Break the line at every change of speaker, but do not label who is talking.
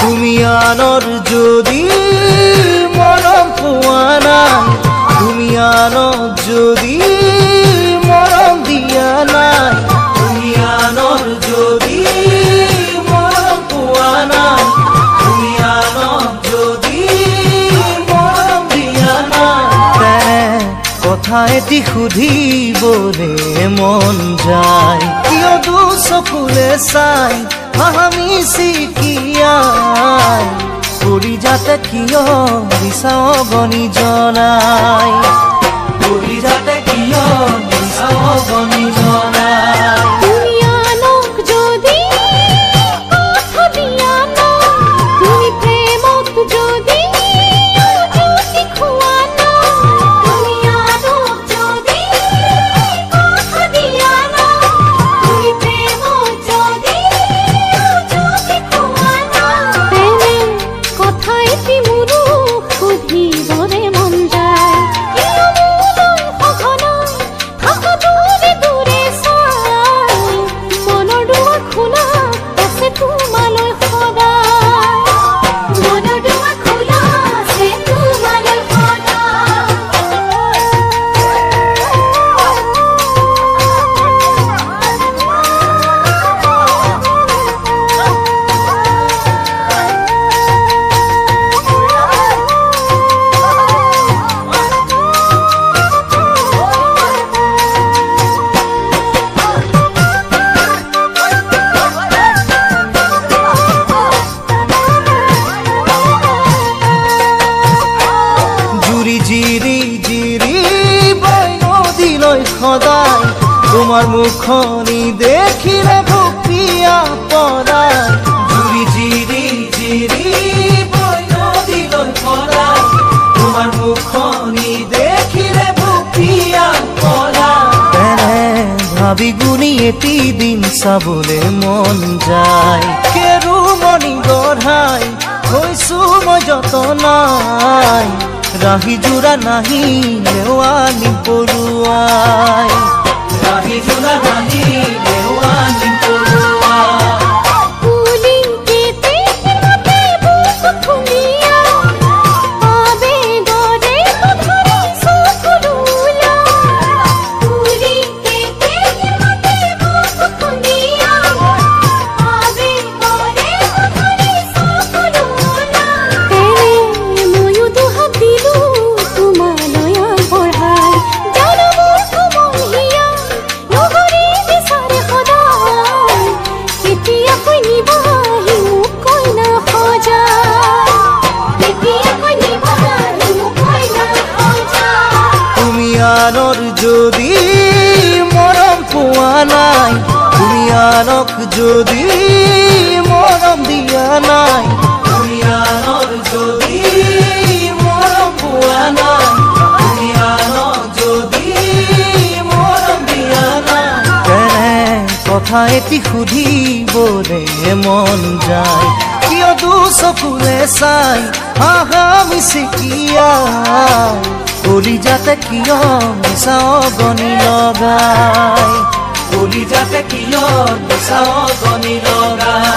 তুমি আনৰ যদি মৰম পোৱা নাই, তুমি আনক যদি মৰম দিয়া নাই, তুমি আনৰ যদি মৰম পোৱা নাই, তুমি আনক যদি মৰম দিয়া নাই, তেনে কথা এটি সুধিবলে মন যায়। কিয় দুচকুলে চাই হামি চিকিয়াই, কৰি যাতে কিয় বিচাও গনি জনাই, কৰি যাতে কিয় বিচাও গনি জনাই।
তুমি আনক যদি কথা দিয়া নাই, তুমি প্ৰেমক যদি জ্যোতি খোৱা নাই, তুমি আনক যদি কথা দিয়া নাই, তুমি প্ৰেমক যদি জ্যোতি খোৱা নাই, তেনে কথা এটি মোৰো সুধিবলে মন যায়। কিয় মোলৈ সঘনাই থাকা দূৰে দূৰে চাই, মনৰ দুৱাৰ খোলা আছে তোমালৈ সদায়, মনৰ দুৱাৰ খোলা আছে তোমালৈ
জুৰি জিৰি জিৰি বৈ নদীলৈ সদায়, তোমাৰ মুখনি দেখিলে ভুপিয়া পৰাই। জুৰি জিৰি জিৰি বৈ নদীলৈ সদায়, তোমাৰ মুখনি দেখিলে ভুপিয়া পৰাই। তেনে ভাবি গুণি এটি দিন চাবলে মন যায়। কেৰুমণি গঢ়াই হৈছো মই যতনাই, ৰাহি জোৰা নাহি লেৱানি পৰুৱাই, ৰাহি জোৰা নাহি লেৱানি পৰুৱাই।
কুলি কেতে মতে বুক খুলিয়া, আবেগৰে ধৰি চকুলোলা, কুলি কেতে মতে বুক খুলিয়া, আবেগৰে ধৰি চকুলোলা, তেনে ময়ো দুহাত দিলো তোমালৈ আগবঢ়াই। জানো মোৰ সমহিয়া নগৰী বিচাৰে সদায়, কেতিয়াকৈ নিবাহি মোক কইনা সজাই, কেতিয়াকৈ নিবাহি মোক কইনা সজাই।
তুমি আনৰ যদি মৰম পোৱা নাই, তুমি আনক যদি মৰম দিয়া নাই, তুমি আনৰ যদি মৰম পোৱা নাই, তুমি আনক যদি মৰম দিয়া নাই, তেনে কথা এটি সুধিবলে মন যায়। কিয় দুচকুলে চাই হামি চিকিয়াই, কলি যাতে কিয় বিচাও গনি লগাই, কলি যাতে কিয় বিচাও গনি লগাই।